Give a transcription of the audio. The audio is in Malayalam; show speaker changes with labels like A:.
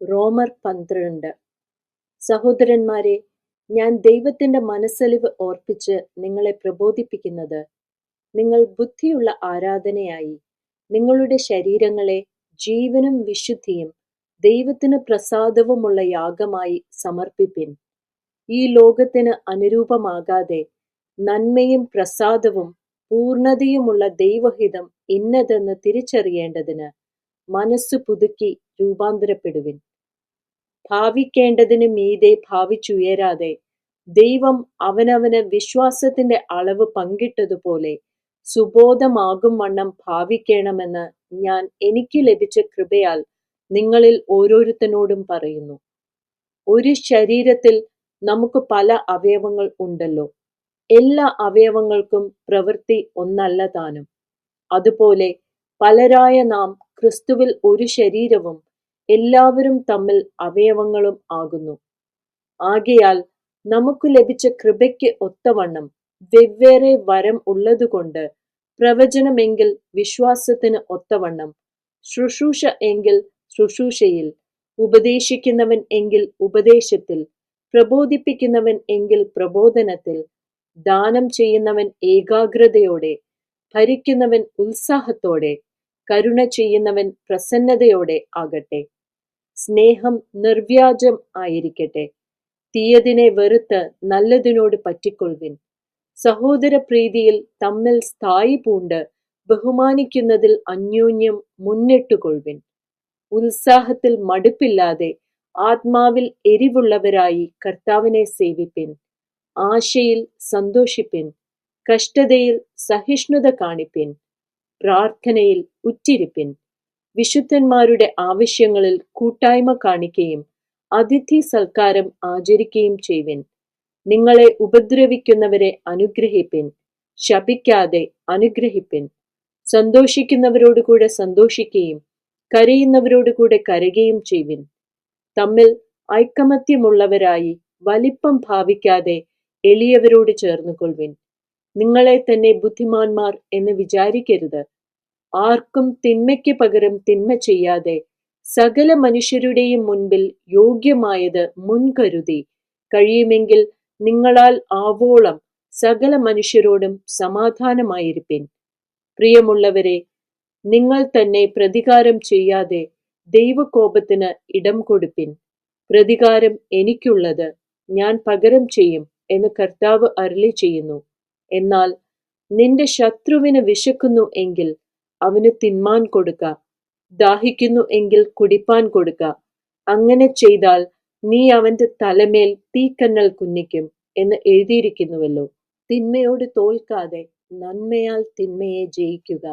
A: റോമർ 12. സഹോദരന്മാരെ, ഞാൻ ദൈവത്തിന്റെ മനസ്സലിവ് ഓർപ്പിച്ച് നിങ്ങളെ പ്രബോധിപ്പിക്കുന്നത്, നിങ്ങൾ ബുദ്ധിയുള്ള ആരാധനയായി നിങ്ങളുടെ ശരീരങ്ങളെ ജീവനും വിശുദ്ധിയും ദൈവത്തിന് പ്രസാദവുമുള്ള യാഗമായി സമർപ്പിപ്പിൻ. ഈ ലോകത്തിന് അനുരൂപമാകാതെ നന്മയും പ്രസാദവും പൂർണ്ണതയുമുള്ള ദൈവഹിതം ഇന്നതെന്ന് തിരിച്ചറിയേണ്ടതിന് മനസ്സു പുതുക്കി രൂപാന്തരപ്പെടുവിൻ. ഭാവിക്കേണ്ടതിന് മീതെ ഭാവിച്ചുയരാതെ ദൈവം അവനവന് വിശ്വാസത്തിന്റെ അളവ് പങ്കിട്ടതുപോലെ സുബോധമാകും വണ്ണം ഭാവിക്കണമെന്ന് ഞാൻ എനിക്ക് ലഭിച്ച കൃപയാൽ നിങ്ങളിൽ ഓരോരുത്തനോടും പറയുന്നു. ഒരു ശരീരത്തിൽ നമുക്ക് പല അവയവങ്ങൾ ഉണ്ടല്ലോ, എല്ലാ അവയവങ്ങൾക്കും പ്രവൃത്തി ഒന്നല്ല താനും. അതുപോലെ പലരായ നാം ക്രിസ്തുവിൽ ഒരു ശരീരവും എല്ലാവരും തമ്മിൽ അവയവങ്ങളും ആകുന്നു. ആകയാൽ നമുക്ക് ലഭിച്ച കൃപയ്ക്ക് ഒത്തവണ്ണം വെവ്വേറെ വരം ഉള്ളതുകൊണ്ട് പ്രവചനമെങ്കിൽ വിശ്വാസത്തിന് ഒത്തവണ്ണം, ശുശ്രൂഷ എങ്കിൽ ശുശ്രൂഷയിൽ, ഉപദേശിക്കുന്നവൻ എങ്കിൽ ഉപദേശത്തിൽ, പ്രബോധിപ്പിക്കുന്നവൻ എങ്കിൽ പ്രബോധനത്തിൽ, ദാനം ചെയ്യുന്നവൻ ഏകാഗ്രതയോടെ, ഭരിക്കുന്നവൻ ഉത്സാഹത്തോടെ, കരുണ ചെയ്യുന്നവൻ പ്രസന്നതയോടെ ആകട്ടെ. സ്നേഹം നിർവ്യാജം ആയിരിക്കട്ടെ. തീയതിനെ വെറുത്ത് നല്ലതിനോട് പറ്റിക്കൊള്ളുവിൻ. സഹോദര പ്രീതിയിൽ തമ്മിൽ സ്ഥായി പൂണ്ട് ബഹുമാനിക്കുന്നതിൽ അന്യോന്യം മുന്നിട്ടുകൊള്ളുവിൻ. ഉത്സാഹത്തിൽ മടുപ്പില്ലാതെ ആത്മാവിൽ എരിവുള്ളവരായി കർത്താവിനെ സേവിപ്പിൻ. ആശയിൽ സന്തോഷിപ്പിൻ. കഷ്ടതയിൽ സഹിഷ്ണുത കാണിപ്പിൻ. പ്രാർത്ഥനയിൽ ഉറ്റിരിപ്പിൻ. വിശുദ്ധന്മാരുടെ ആവശ്യങ്ങളിൽ കൂട്ടായ്മ കാണിക്കുകയും അതിഥി സൽക്കാരം ആചരിക്കുകയും ചെയ്യുവിൻ. നിങ്ങളെ ഉപദ്രവിക്കുന്നവരെ അനുഗ്രഹിപ്പിൻ. ശപിക്കാതെ അനുഗ്രഹിപ്പിൻ. സന്തോഷിക്കുന്നവരോടുകൂടെ സന്തോഷിക്കുകയും കരയുന്നവരോടുകൂടെ കരയുകയും ചെയ്യുവിൻ. തമ്മിൽ ഐകമത്യമുള്ളവരായി വലിപ്പം ഭാവിക്കാതെ എളിയവരോട് ചേർന്നുകൊള്ളുവിൻ. നിങ്ങളെ തന്നെ ബുദ്ധിമാന്മാർ എന്ന് വിചാരിക്കരുത്. ആർക്കും തിന്മയ്ക്ക് പകരം തിന്മ ചെയ്യാതെ സകല മനുഷ്യരുടെയും മുൻപിൽ യോഗ്യമായത് മുൻകരുതി കഴിയുമെങ്കിൽ നിങ്ങളാൽ ആവോളം സകല മനുഷ്യരോടും സമാധാനമായിരിപ്പിൻ. പ്രിയമുള്ളവരെ, നിങ്ങൾ തന്നെ പ്രതികാരം ചെയ്യാതെ ദൈവകോപത്തിന് ഇടം കൊടുപ്പിൻ. പ്രതികാരം എനിക്കുള്ളത്, ഞാൻ പകരം ചെയ്യും എന്ന് കർത്താവ് അരുളി ചെയ്യുന്നു. എന്നാൽ നിന്റെ ശത്രുവിന് വിശക്കുന്നു എങ്കിൽ അവന് തിന്മാൻ കൊടുക്ക, ദാഹിക്കുന്നു എങ്കിൽ കുടിപ്പാൻ കൊടുക്ക. അങ്ങനെ ചെയ്താൽ നീ അവന്റെ തലമേൽ തീക്കന്നൽ കുന്നിക്കും എന്ന് എഴുതിയിരിക്കുന്നുവല്ലോ. തിന്മയോട് തോൽക്കാതെ നന്മയാൽ തിന്മയെ ജയിക്കുക.